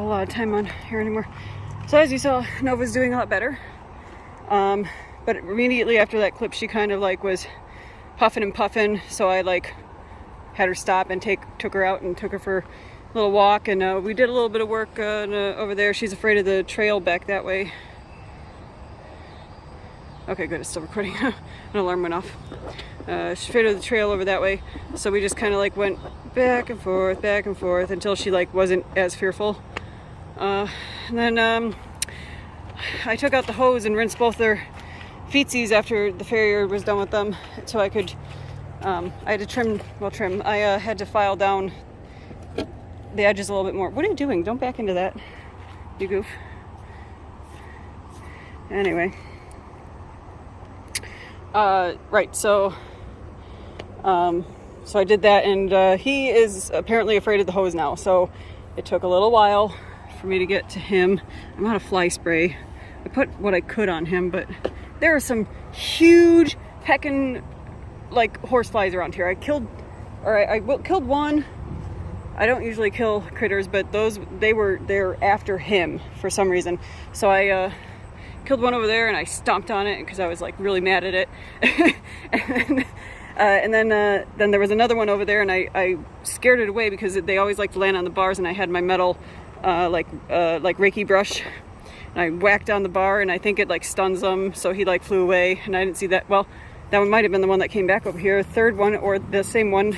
lot of time on here anymore. So as you saw, Nova's doing a lot better. But immediately after that clip, she kind of like was puffing and puffing. So I like had her stop and took her out and took her for a little walk. And we did a little bit of work over there. She's afraid of the trail back that way. Okay, good, it's still recording. An alarm went off. She's afraid of the trail over that way. So we just kind of like went back and forth until she like wasn't as fearful. And then I took out the hose and rinsed both their feetsies after the farrier was done with them, so I could, I had to trim, I had to file down the edges a little bit more. What are you doing? Don't back into that, you goof. Anyway. Right, so I did that, and he is apparently afraid of the hose now, so it took a little while for me to get to him. I'm out of fly spray. I put what I could on him, but there are some huge heckin' like horse flies around here. I killed one. I don't usually kill critters, but they're after him for some reason. So I killed one over there and I stomped on it because I was like really mad at it. and then there was another one over there, and I scared it away because they always like to land on the bars, and I had my metal like Reiki brush, and I whacked on the bar, and I think it like stuns them, so he like flew away, and I didn't see that. Well, that one might have been the one that came back over here. Third one, or the same one,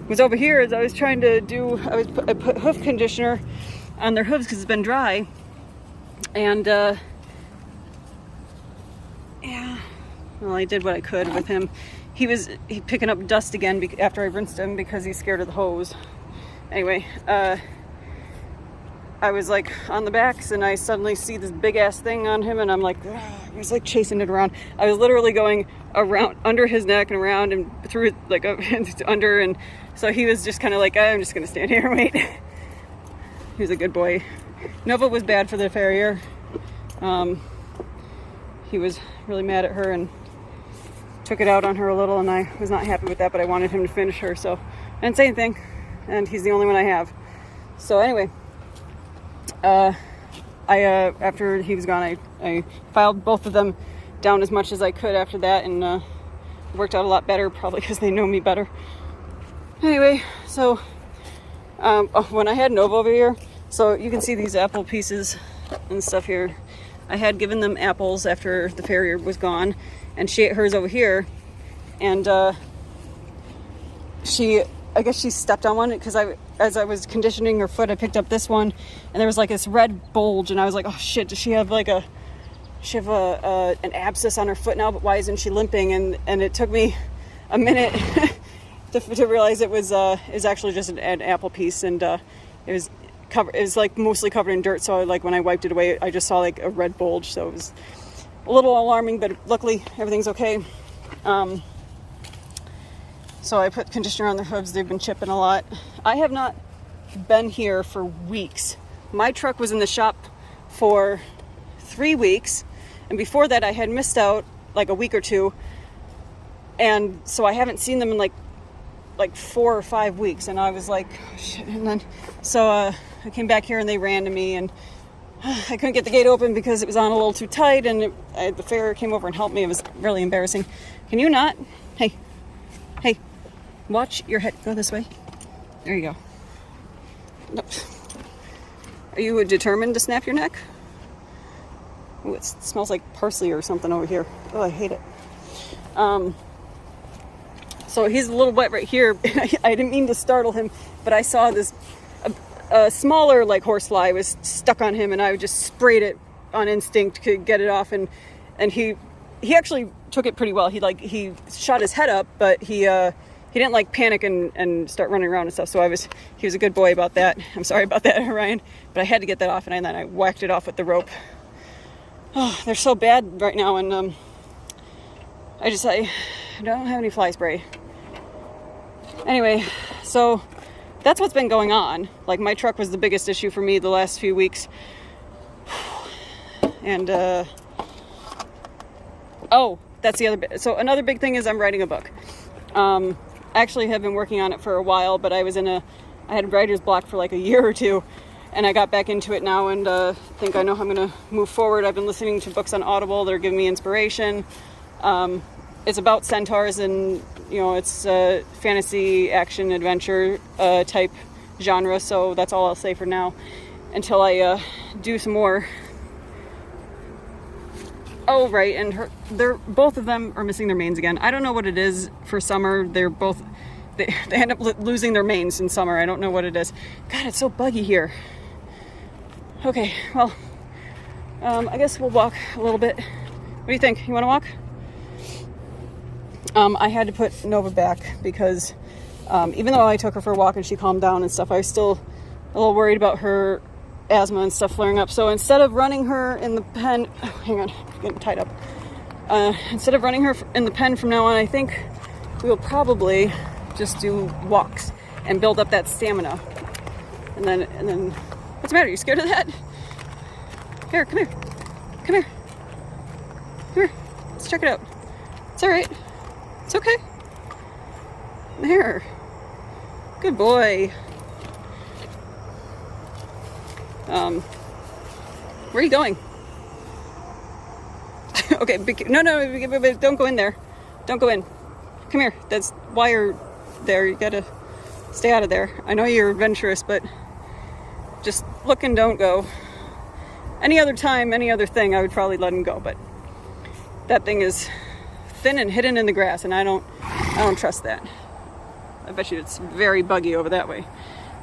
was over here as I was trying to do. I put hoof conditioner on their hooves because it's been dry, and yeah, well, I did what I could with him. He picking up dust again after I rinsed him because he's scared of the hose. Anyway, I was like on the backs, and I suddenly see this big ass thing on him, and I'm like, ugh. I was like chasing it around. I was literally going around under his neck and around and through like under, and so he was just kind of like, I'm just gonna stand here and wait. He was a good boy. Nova was bad for the farrier. He was really mad at her and took it out on her a little, and I was not happy with that, but I wanted him to finish her, so I didn't say anything, and he's the only one I have. So anyway, after he was gone, I filed both of them down as much as I could after that, and it worked out a lot better, probably because they know me better. Anyway, so when I had Nova over here, so you can see these apple pieces and stuff here. I had given them apples after the farrier was gone, and she ate hers over here, and I guess she stepped on one, because as I was conditioning her foot, I picked up this one, and there was like this red bulge, and I was like, oh shit, does she have an abscess on her foot now? But why isn't she limping? And it took me a minute to realize it was actually just an apple piece, and it was like mostly covered in dirt, so like when I wiped it away, I just saw like a red bulge, so it was a little alarming, but luckily everything's okay. So I put conditioner on their hooves. They've been chipping a lot. I have not been here for weeks. My truck was in the shop for 3 weeks, and before that I had missed out like a week or two, and so I haven't seen them in like 4 or 5 weeks, and I was like, oh, shit. And then so I came back here, and they ran to me, and I couldn't get the gate open because it was on a little too tight, and the farrier came over and helped me. It was really embarrassing. Can you not? Hey, watch your head. Go this way. There you go. Nope. Are you determined to snap your neck? Ooh, it smells like parsley or something over here. Oh, I hate it. So he's a little wet right here. I didn't mean to startle him, but I saw this a smaller like horsefly was stuck on him, and I just sprayed it on instinct to get it off, and he actually took it pretty well. He shot his head up, but he didn't like panic and start running around and stuff. So he was a good boy about that. I'm sorry about that, Ryan, but I had to get that off, and then I whacked it off with the rope. Oh, they're so bad right now, and I don't have any fly spray. Anyway, so that's what's been going on. Like, my truck was the biggest issue for me the last few weeks. And that's the other bit. So another big thing is I'm writing a book. I actually have been working on it for a while, but I had writer's block for like a year or two, and I got back into it now, and think I know how I'm going to move forward. I've been listening to books on Audible that are giving me inspiration. It's about centaurs, and it's fantasy, action, adventure type genre, so that's all I'll say for now until I do some more. Oh, right, and both of them are missing their manes again. I don't know what it is for summer. They end up losing their manes in summer. I don't know what it is. God, it's so buggy here. Okay, well, I guess we'll walk a little bit. What do you think? You want to walk? I had to put Nova back because even though I took her for a walk and she calmed down and stuff, I was still a little worried about her asthma and stuff flaring up. So instead of running her in the pen, hang on, getting tied up. Instead of running her in the pen from now on, I think we will probably just do walks and build up that stamina. And then, what's the matter? You scared of that? Here, come here. Come here. Come here. Let's check it out. It's all right. It's okay. There. Good boy. Where are you going? Okay, no, don't go in there. Don't go in. Come here. That's wire there. You gotta stay out of there. I know you're adventurous, but just look and don't go. Any other time, any other thing, I would probably let him go, but that thing is thin and hidden in the grass, and I don't trust that. I bet you it's very buggy over that way.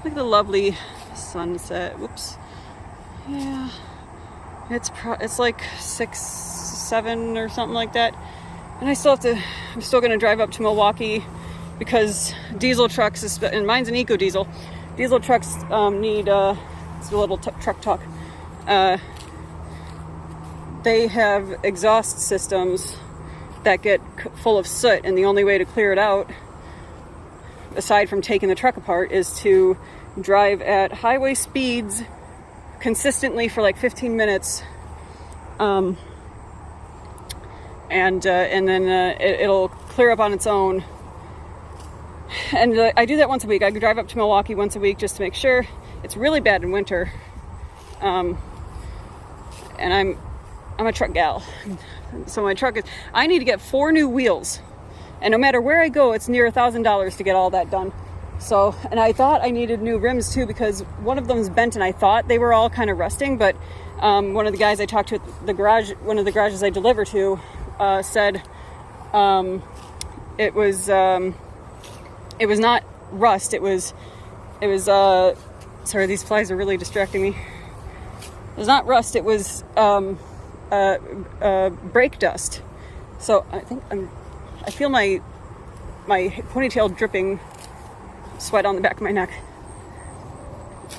Look at the lovely sunset. Whoops. Yeah, it's like 6, 7 or something like that, and I'm still going to drive up to Milwaukee because diesel trucks, and mine's an eco diesel. Diesel trucks need it's a little truck talk. They have exhaust systems that get full of soot, and the only way to clear it out, aside from taking the truck apart, is to drive at highway speeds consistently for like 15 minutes, and then it'll clear up on its own. And I do that once a week. I drive up to Milwaukee once a week just to make sure. It's really bad in winter, and I'm a truck gal, so my truck is. I need to get 4 new wheels, and no matter where I go, it's near $1,000 to get all that done. So, and I thought I needed new rims too because one of them's bent, and I thought they were all kind of rusting. But one of the guys I talked to at the garage, one of the garages I deliver to, said it was not rust. It was. Sorry, these flies are really distracting me. It was not rust. It was brake dust. So I feel my ponytail dripping sweat on the back of my neck.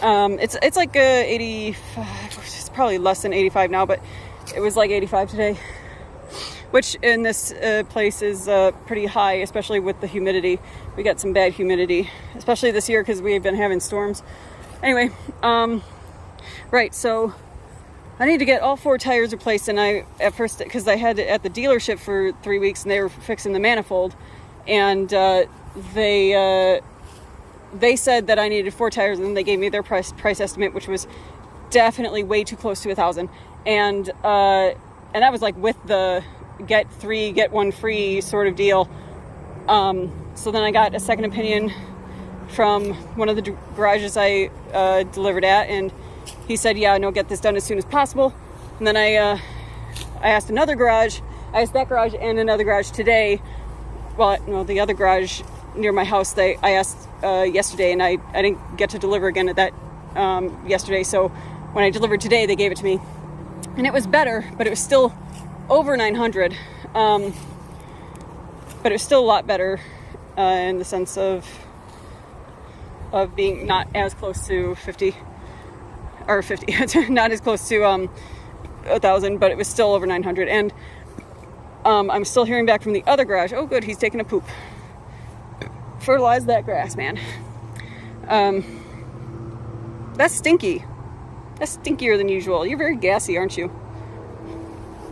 It's like 85. It's probably less than 85 now, but it was like 85 today, which in this place is pretty high, especially with the humidity. We got some bad humidity, especially this year because we've been having storms. Anyway, right, so I need to get all 4 tires replaced, and I, at first, because I had it at the dealership for 3 weeks, and they were fixing the manifold, and they said that I needed 4 tires, and then they gave me their price estimate, which was definitely way too close to $1,000, and that was like with the get 3 get 1 free sort of deal. So then I got a second opinion from one of the garages I delivered at, and he said, yeah, no, get this done as soon as possible. And then I asked that garage and another garage today. Well, no, the other garage near my house, I asked yesterday, and I didn't get to deliver again at that yesterday. So when I delivered today, they gave it to me, and it was better, but it was still over $900. But it was still a lot better in the sense of being not as close to 50, not as close to 1,000, but it was still over 900. And I'm still hearing back from the other garage. Oh, good, he's taking a poop. Fertilize that grass, man. That's stinky. That's stinkier than usual. You're very gassy, aren't you?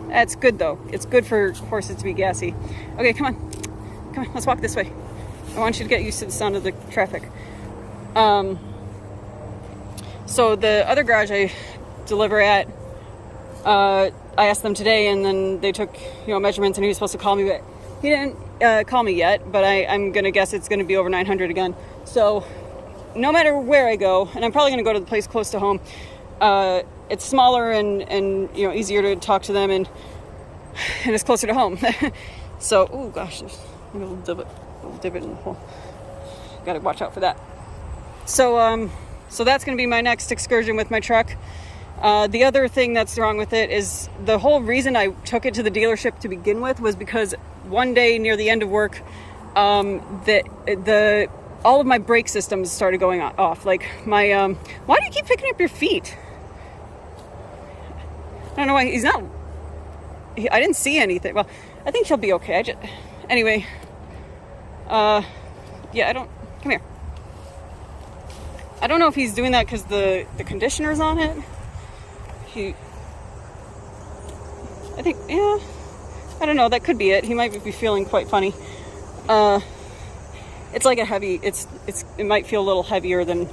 That's good, though. It's good for horses to be gassy. Okay, come on, let's walk this way. I want you to get used to the sound of the traffic. So the other garage I deliver at, I asked them today, and then they took, measurements, and he was supposed to call me, but he didn't call me yet. But I'm gonna guess it's gonna be over 900 again. So no matter where I go, and I'm probably gonna go to the place close to home. It's smaller and easier to talk to them, and it's closer to home. So, oh gosh, there's a little divot in the hole. Gotta watch out for that. So that's gonna be my next excursion with my truck. The other thing that's wrong with it is the whole reason I took it to the dealership to begin with was because one day near the end of work, all of my brake systems started going off. Like my, why do you keep picking up your feet? I don't know why. I didn't see anything. Well, I think he'll be okay. Anyway, come here. I don't know if he's doing that because the conditioner's on it. I think, yeah, I don't know. That could be it. He might be feeling quite funny. It's like a heavy, it might feel a little heavier than,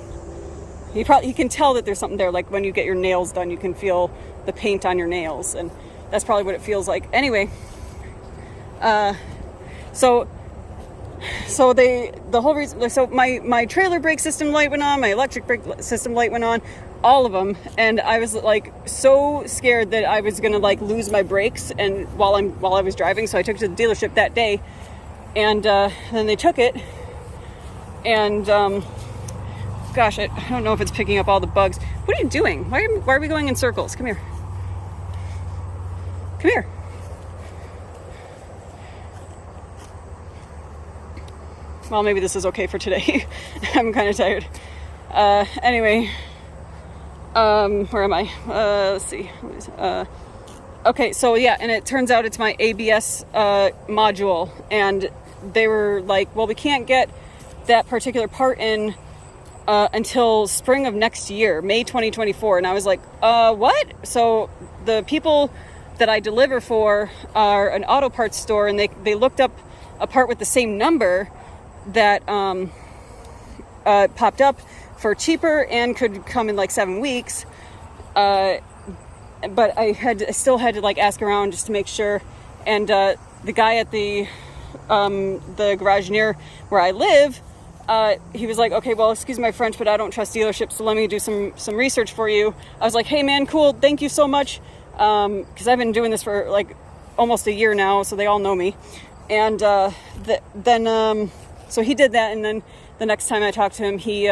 he can tell that there's something there. Like when you get your nails done, you can feel the paint on your nails, and that's probably what it feels like. Anyway, so the whole reason, so my trailer brake system light went on, my electric brake system light went on, all of them, and I was like so scared that I was gonna like lose my brakes and while I was driving. So I took it to the dealership that day, and then they took it, and gosh, I don't know if it's picking up all the bugs. What are you doing? Why are we going in circles? Come here. Come here. Well, maybe this is okay for today. I'm kind of tired. Anyway, where am I? Let's see. Okay, so yeah, and it turns out it's my ABS module, and they were like, well, we can't get that particular part in until spring of next year, May 2024. And I was like, what? So the people that I deliver for are an auto parts store, and they looked up a part with the same number that popped up for cheaper and could come in like 7 weeks. But I still had to like ask around just to make sure. And the guy at the garage near where I live, he was like, okay, well, excuse my French, but I don't trust dealerships, so let me do some research for you. I was like, hey man, cool, thank you so much. Because I've been doing this for like almost a year now, so they all know me. And so he did that, and then the next time I talked to him, he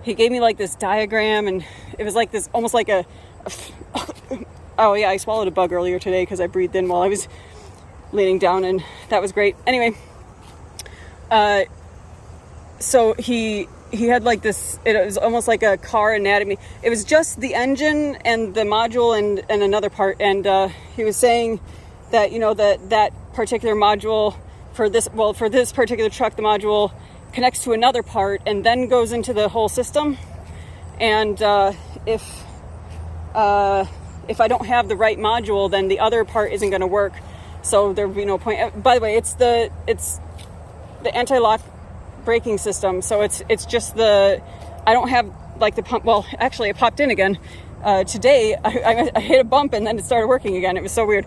gave me like this diagram, and it was like this, almost like oh yeah, I swallowed a bug earlier today because I breathed in while I was leaning down, and that was great. Anyway, so he had like this, it was almost like a car anatomy. It was just the engine and the module and another part, and he was saying that, that particular module for this particular truck, the module connects to another part and then goes into the whole system. And if I don't have the right module, then the other part isn't going to work. So there would be no point. By the way, it's the anti-lock braking system. So it's just I don't have like the pump. Well, actually, it popped in again today. I hit a bump and then it started working again. It was so weird.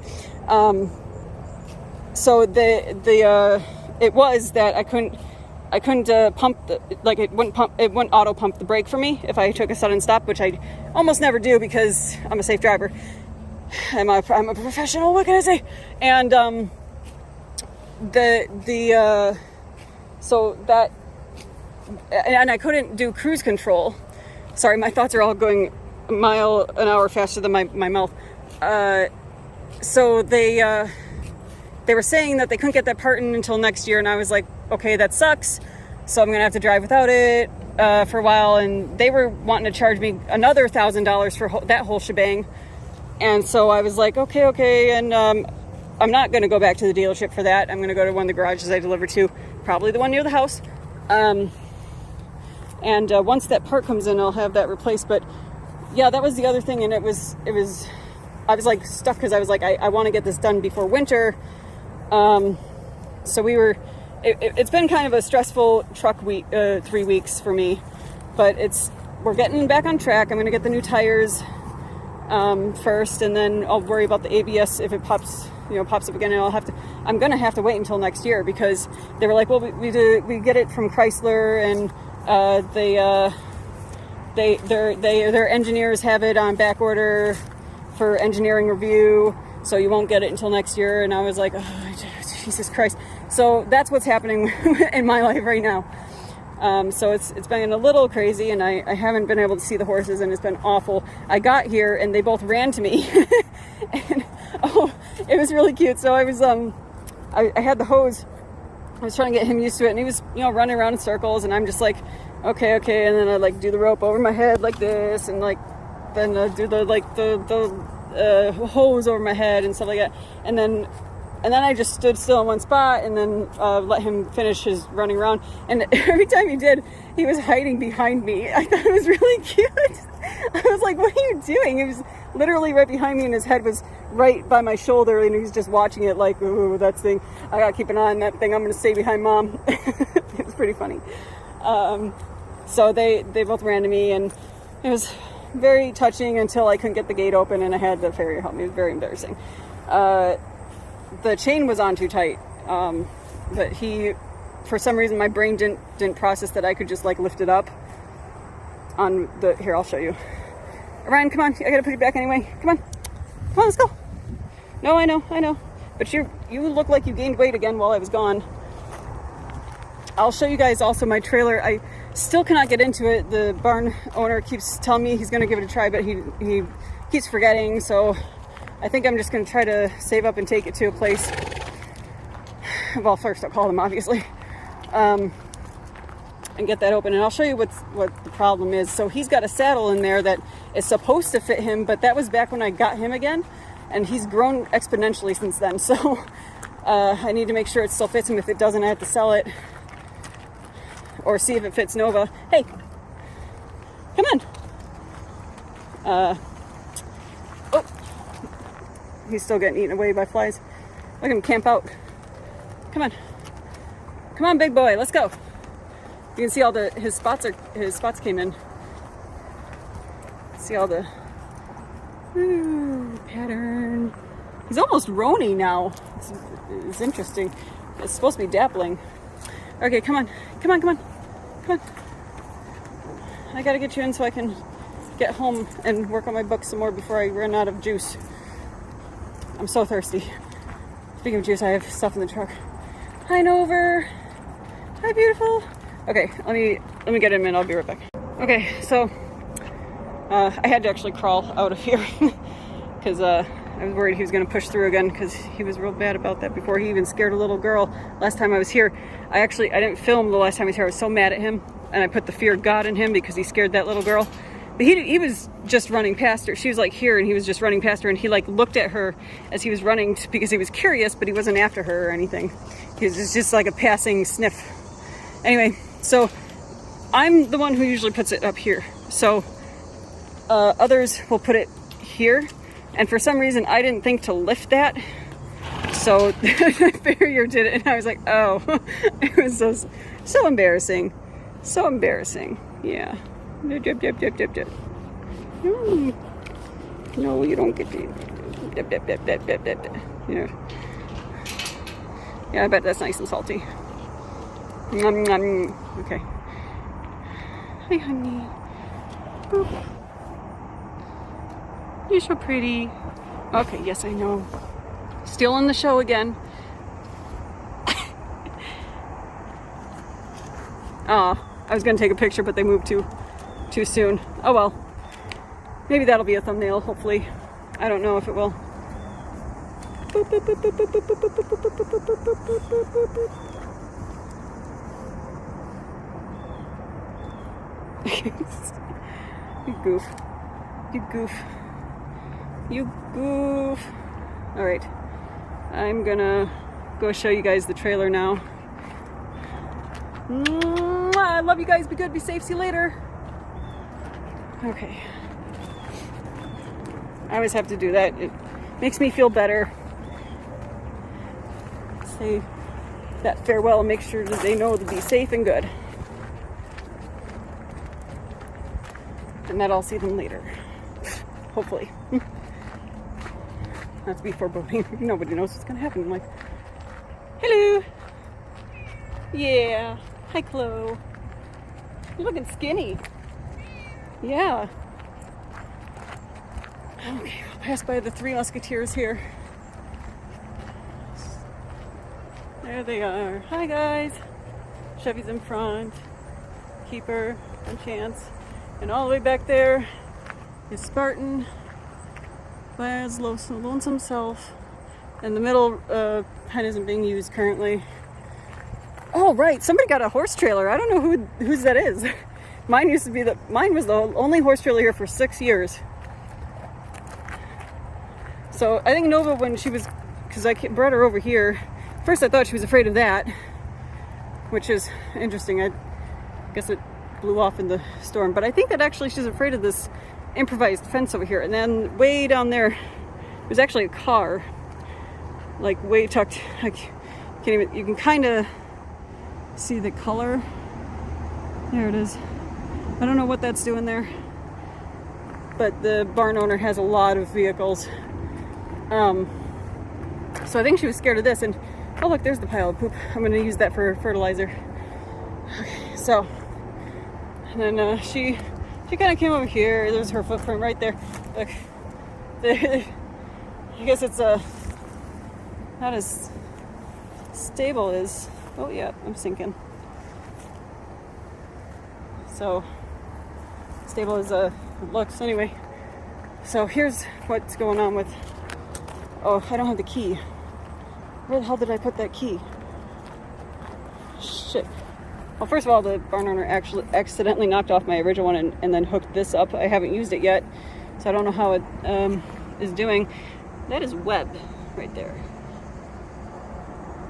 So it was that I couldn't pump it wouldn't auto pump the brake for me if I took a sudden stop, which I almost never do because I'm a safe driver. I'm a professional. What can I say? And so that, and I couldn't do cruise control. Sorry, my thoughts are all going a mile an hour faster than my mouth. So they were saying that they couldn't get that part in until next year, and I was like, okay, that sucks. So I'm gonna have to drive without it for a while. And they were wanting to charge me another $1,000 for that whole shebang. And so I was like, okay, and I'm not gonna go back to the dealership for that. I'm gonna go to one of the garages I deliver to, probably the one near the house. And once that part comes in, I'll have that replaced. But yeah, that was the other thing, and I was like stuck because I was like, I want to get this done before winter. So it's been kind of a stressful truck week, 3 weeks for me, but we're getting back on track. I'm going to get the new tires first, and then I'll worry about the ABS if it pops up again, and I'm going to have to wait until next year, because they were like, well, we get it from Chrysler, and their engineers have it on back order for engineering review, so you won't get it until next year. And I was like, oh, Jesus Christ. So that's what's happening in my life right now. So it's been a little crazy, and I haven't been able to see the horses, and it's been awful. I got here and they both ran to me and it was really cute. So I was I had the hose. I was trying to get him used to it, and he was running around in circles, and I'm just like, okay, and then I like do the rope over my head like this, and like then do the hose over my head and stuff like that, and then I just stood still in one spot, and then let him finish his running around. And every time he did, he was hiding behind me. I thought it was really cute. I was like, what are you doing? He was literally right behind me, and his head was right by my shoulder, and he was just watching it like, ooh, that thing. I gotta keep an eye on that thing. I'm gonna stay behind Mom. It was pretty funny. So they both ran to me, and it was very touching until I couldn't get the gate open, and I had the farrier help me. It was very embarrassing. The chain was on too tight, but for some reason, my brain didn't process that I could just like lift it up on the, here, I'll show you. Ryan, come on, I gotta put you back anyway. Come on, let's go. No, I know, but you look like you gained weight again while I was gone. I'll show you guys also my trailer. I still cannot get into it. The barn owner keeps telling me he's gonna give it a try, but he keeps forgetting, so I think I'm just going to try to save up and take it to a place. Well, first I'll call them, obviously, and get that open. And I'll show you what the problem is. So he's got a saddle in there that is supposed to fit him, but that was back when I got him again, and he's grown exponentially since then. So I need to make sure it still fits him. If it doesn't, I have to sell it or see if it fits Nova. Hey, come on. Oh. He's still getting eaten away by flies. Look at him camp out. Come on, big boy, let's go. You can see all his spots came in. See all the pattern. He's almost Roni now. It's interesting. It's supposed to be dappling. Okay, come on. I gotta get you in so I can get home and work on my book some more before I run out of juice. I'm so thirsty. Speaking of juice, I have stuff in the truck. Hi, Nover. Hi, beautiful. Okay, let me get him in. I'll be right back. Okay, so I had to actually crawl out of here because I was worried he was going to push through again, because he was real bad about that before. He even scared a little girl last time I was here. I didn't film the last time I was here. I was so mad at him, and I put the fear of God in him because he scared that little girl. But he was just running past her. She was like here, and he was just running past her, and he like looked at her as he was running because he was curious, but he wasn't after her or anything. He was just like a passing sniff. Anyway, so I'm the one who usually puts it up here. So others will put it here, and for some reason I didn't think to lift that. So Farrier did it, and I was like, oh, it was so embarrassing. So embarrassing. Yeah. Yep. No, you don't get to. Yep. Yeah, I bet that's nice and salty. Okay. Hi, honey. Boop. You're so pretty. Okay, yes, I know. Still on the show again. I was gonna take a picture, but they moved too soon. Oh well. Maybe that'll be a thumbnail, hopefully. I don't know if it will. You goof. You goof. Alright. I'm gonna go show you guys the trailer now. I love you guys. Be good, be safe. See you later. Okay. I always have to do that. It makes me feel better. Say that farewell and make sure that they know to be safe and good. and that I'll see them later. Hopefully. Not to be foreboding. Nobody knows what's gonna happen. I'm like, hello. Yeah. Hi, Chloe. You're looking skinny. Yeah. Okay, we'll pass by the Three Musketeers here. There they are. Hi, guys. Chevy's in front. Keeper and Chance. And all the way back there is Spartan. Lad's lonesome self. And the middle pen isn't being used currently. Oh, right. Somebody got a horse trailer. I don't know whose that is. Mine was the only horse trailer here for 6 years. So I think Nova, when she was, because I brought her over here, first I thought she was afraid of that, which is interesting. I guess it blew off in the storm, but I think that actually she's afraid of this improvised fence over here. And then way down there, there's actually a car, like way tucked. I can't even, you can kind of see the color. There it is. I don't know what that's doing there, but the barn owner has a lot of vehicles. So I think she was scared of this, and oh look, there's the pile of poop. I'm gonna use that for fertilizer. Okay, so, and then she kind of came over here. There's her footprint right there. Look, I guess it's not as stable as, oh yeah, I'm sinking. So stable as it looks anyway. So here's what's going on with, oh, I don't have the key. Where the hell did I put that key? Shit. Well, first of all, the barn owner actually accidentally knocked off my original one and then hooked this up. I haven't used it yet, so I don't know how it is doing. That is web right there.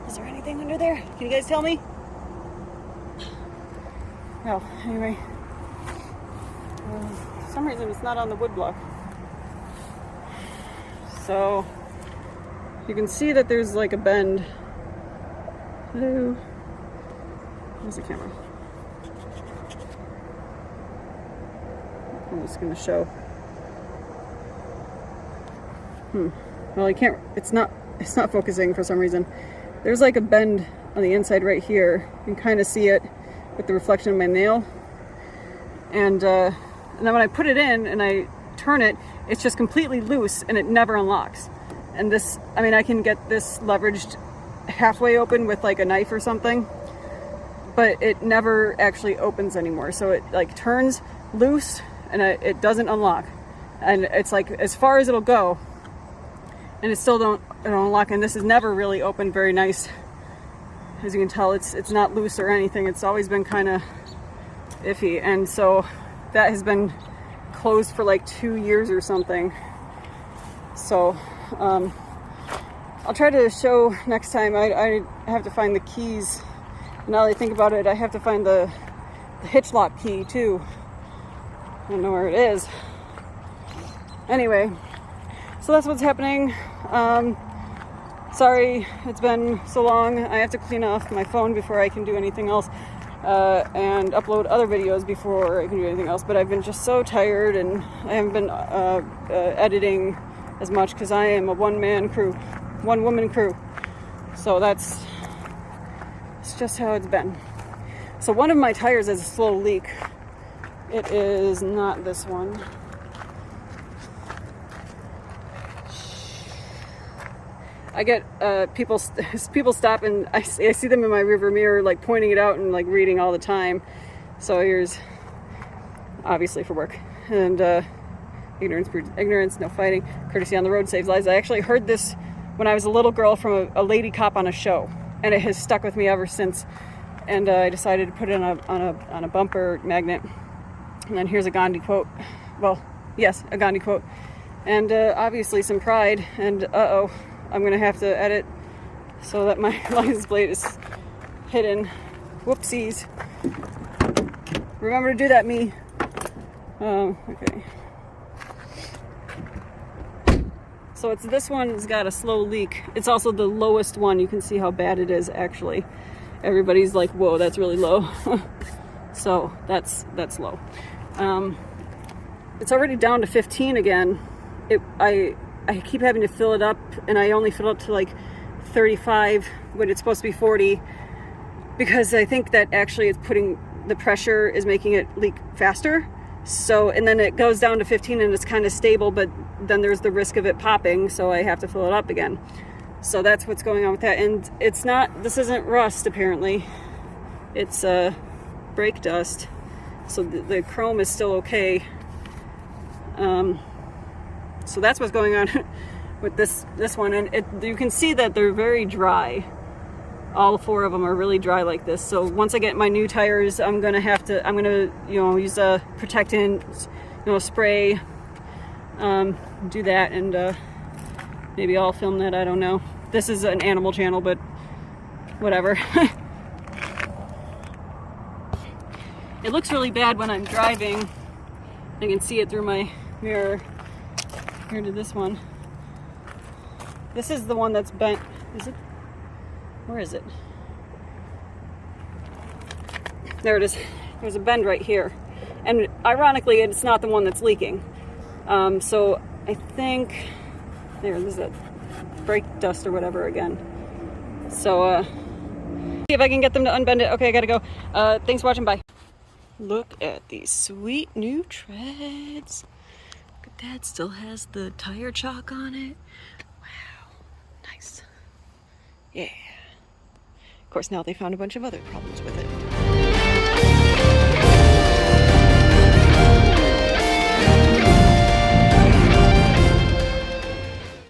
Is there anything under there? Can you guys tell me? Well, anyway. For some reason it's not on the wood block. So you can see that there's like a bend. Hello. Where's the camera? I'm just gonna show. Well, I can't. It's not focusing for some reason. There's like a bend on the inside right here. You can kind of see it with the reflection of my nail. And then when I put it in and I turn it, it's just completely loose and it never unlocks. And this, I mean, I can get this leveraged halfway open with like a knife or something, but it never actually opens anymore. So it like turns loose and it doesn't unlock. And it's like as far as it'll go, and it still don't unlock. And this has never really opened very nice. As you can tell, it's not loose or anything. It's always been kind of iffy. And so that has been closed for like 2 years or something. So I'll try to show next time. I have to find the keys. Now that I think about it, I have to find the hitch lock key too. I don't know where it is. Anyway, so that's what's happening. Sorry it's been so long. I have to clean off my phone before I can do anything else, and upload other videos before I can do anything else. But I've been just so tired, and I haven't been editing as much because I am a one-woman crew. So it's just how it's been. So one of my tires has a slow leak. It is not this one. I get people stop and I see them in my rearview mirror, like pointing it out and like reading all the time. So here's obviously for work. And ignorance breeds ignorance, no fighting. Courtesy on the road saves lives. I actually heard this when I was a little girl from a lady cop on a show, and it has stuck with me ever since. And I decided to put it on a bumper magnet. And then here's a Gandhi quote. Well, yes, a Gandhi quote. And obviously some pride. And I'm gonna have to edit so that my license plate is hidden. Whoopsies. Remember to do that, me. Okay. So it's this one has got a slow leak. It's also the lowest one. You can see how bad it is actually. Everybody's like, whoa, that's really low. So that's low. it's already down to 15 again. I keep having to fill it up, and I only fill it up to like 35 when it's supposed to be 40, because I think that actually it's putting the pressure is making it leak faster. So, and then it goes down to 15 and it's kind of stable, but then there's the risk of it popping, so I have to fill it up again. So that's what's going on with that. And it's not, this isn't rust apparently, it's brake dust, so the chrome is still okay. So that's what's going on with this one, and you can see that they're very dry. All 4 of them are really dry like this. So once I get my new tires, I'm gonna use a protectant, spray, do that, and maybe I'll film that. I don't know. This is an animal channel, but whatever. It looks really bad when I'm driving. I can see it through my mirror. Here to this one. This is the one that's bent. Is it? Where is it? There it is. There's a bend right here. And ironically, it's not the one that's leaking. So I think, there's a brake dust or whatever again. So, see if I can get them to unbend it. Okay, I gotta go. Thanks for watching, bye. Look at these sweet new treads. Look at that, still has the tire chalk on it. Wow, nice. Yeah. Of course, now they found a bunch of other problems with it.